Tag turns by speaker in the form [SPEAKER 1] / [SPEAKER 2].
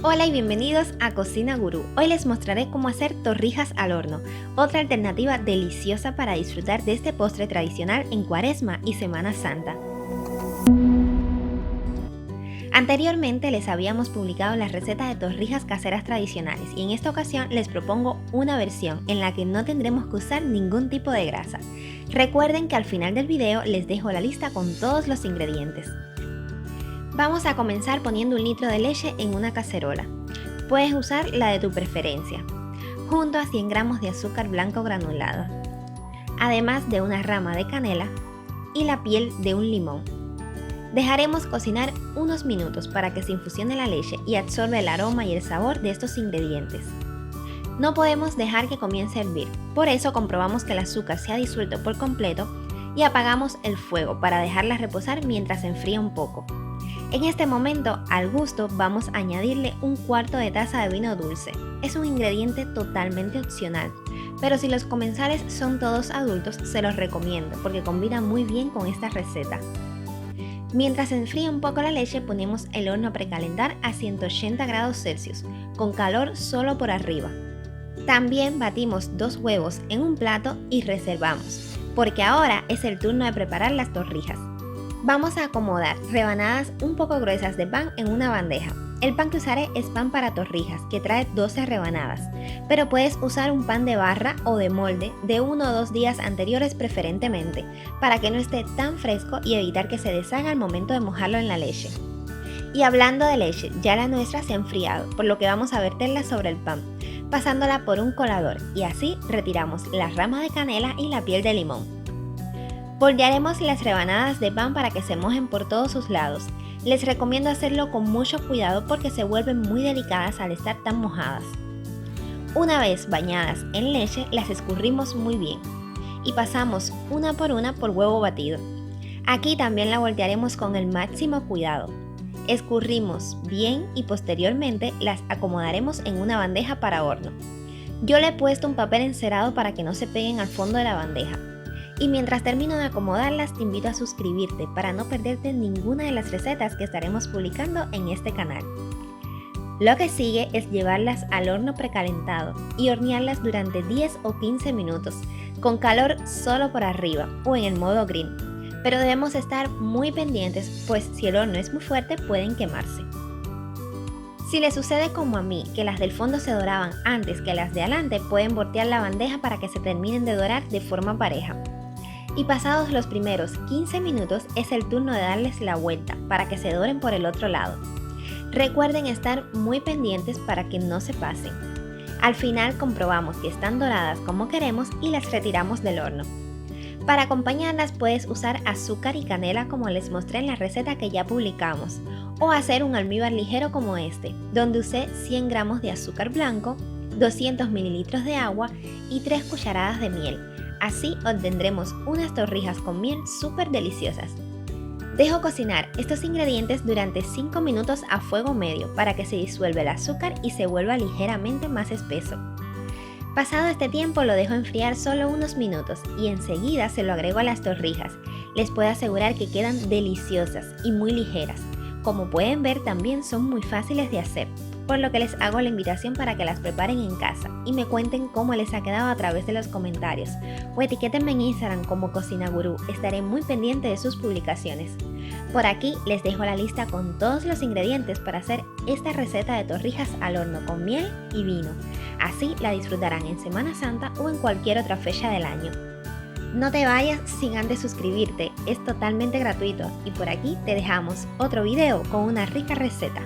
[SPEAKER 1] Hola y bienvenidos a Cocina Gurú. Hoy les mostraré cómo hacer torrijas al horno, otra alternativa deliciosa para disfrutar de este postre tradicional en Cuaresma y Semana Santa. Anteriormente les habíamos publicado la receta de torrijas caseras tradicionales y en esta ocasión les propongo una versión en la que no tendremos que usar ningún tipo de grasa. Recuerden que al final del video les dejo la lista con todos los ingredientes. Vamos a comenzar poniendo 1 litro de leche en una cacerola. Puedes usar la de tu preferencia, junto a 100 gramos de azúcar blanco granulada, además de una rama de canela y la piel de un limón. Dejaremos cocinar unos minutos para que se infusione la leche y absorba el aroma y el sabor de estos ingredientes. No podemos dejar que comience a hervir, por eso comprobamos que el azúcar se ha disuelto por completo y apagamos el fuego para dejarla reposar mientras se enfría un poco. En este momento, al gusto, vamos a añadirle 1/4 de taza de vino dulce. Es un ingrediente totalmente opcional, pero si los comensales son todos adultos, se los recomiendo porque combina muy bien con esta receta. Mientras se enfría un poco la leche, ponemos el horno a precalentar a 180 grados Celsius, con calor solo por arriba. También batimos 2 huevos en un plato y reservamos, porque ahora es el turno de preparar las torrijas. Vamos a acomodar rebanadas un poco gruesas de pan en una bandeja. El pan que usaré es pan para torrijas, que trae 12 rebanadas, pero puedes usar un pan de barra o de molde de 1 o 2 días anteriores preferentemente, para que no esté tan fresco y evitar que se deshaga al momento de mojarlo en la leche. Y hablando de leche, ya la nuestra se ha enfriado, por lo que vamos a verterla sobre el pan, pasándola por un colador y así retiramos la rama de canela y la piel de limón. Voltearemos las rebanadas de pan para que se mojen por todos sus lados. Les recomiendo hacerlo con mucho cuidado porque se vuelven muy delicadas al estar tan mojadas. Una vez bañadas en leche, las escurrimos muy bien y pasamos una por huevo batido. Aquí también la voltearemos con el máximo cuidado. Escurrimos bien y posteriormente las acomodaremos en una bandeja para horno. Yo le he puesto un papel encerado para que no se peguen al fondo de la bandeja. Y mientras termino de acomodarlas, te invito a suscribirte para no perderte ninguna de las recetas que estaremos publicando en este canal. Lo que sigue es llevarlas al horno precalentado y hornearlas durante 10 o 15 minutos, con calor solo por arriba o en el modo grill. Pero debemos estar muy pendientes, pues si el horno es muy fuerte pueden quemarse. Si les sucede como a mí, que las del fondo se doraban antes que las de adelante, pueden voltear la bandeja para que se terminen de dorar de forma pareja. Y pasados los primeros 15 minutos es el turno de darles la vuelta para que se doren por el otro lado. Recuerden estar muy pendientes para que no se pasen. Al final comprobamos que están doradas como queremos y las retiramos del horno. Para acompañarlas puedes usar azúcar y canela como les mostré en la receta que ya publicamos, o hacer un almíbar ligero como este, donde usé 100 gramos de azúcar blanco, 200 mililitros de agua y 3 cucharadas de miel. Así obtendremos unas torrijas con miel súper deliciosas. Dejo cocinar estos ingredientes durante 5 minutos a fuego medio para que se disuelva el azúcar y se vuelva ligeramente más espeso. Pasado este tiempo lo dejo enfriar solo unos minutos y enseguida se lo agrego a las torrijas. Les puedo asegurar que quedan deliciosas y muy ligeras. Como pueden ver, también son muy fáciles de hacer, por lo que les hago la invitación para que las preparen en casa y me cuenten cómo les ha quedado a través de los comentarios o etiquétenme en Instagram como Cocina Gurú, estaré muy pendiente de sus publicaciones. Por aquí les dejo la lista con todos los ingredientes para hacer esta receta de torrijas al horno con miel y vino, así la disfrutarán en Semana Santa o en cualquier otra fecha del año. No te vayas sin antes suscribirte, es totalmente gratuito y por aquí te dejamos otro video con una rica receta.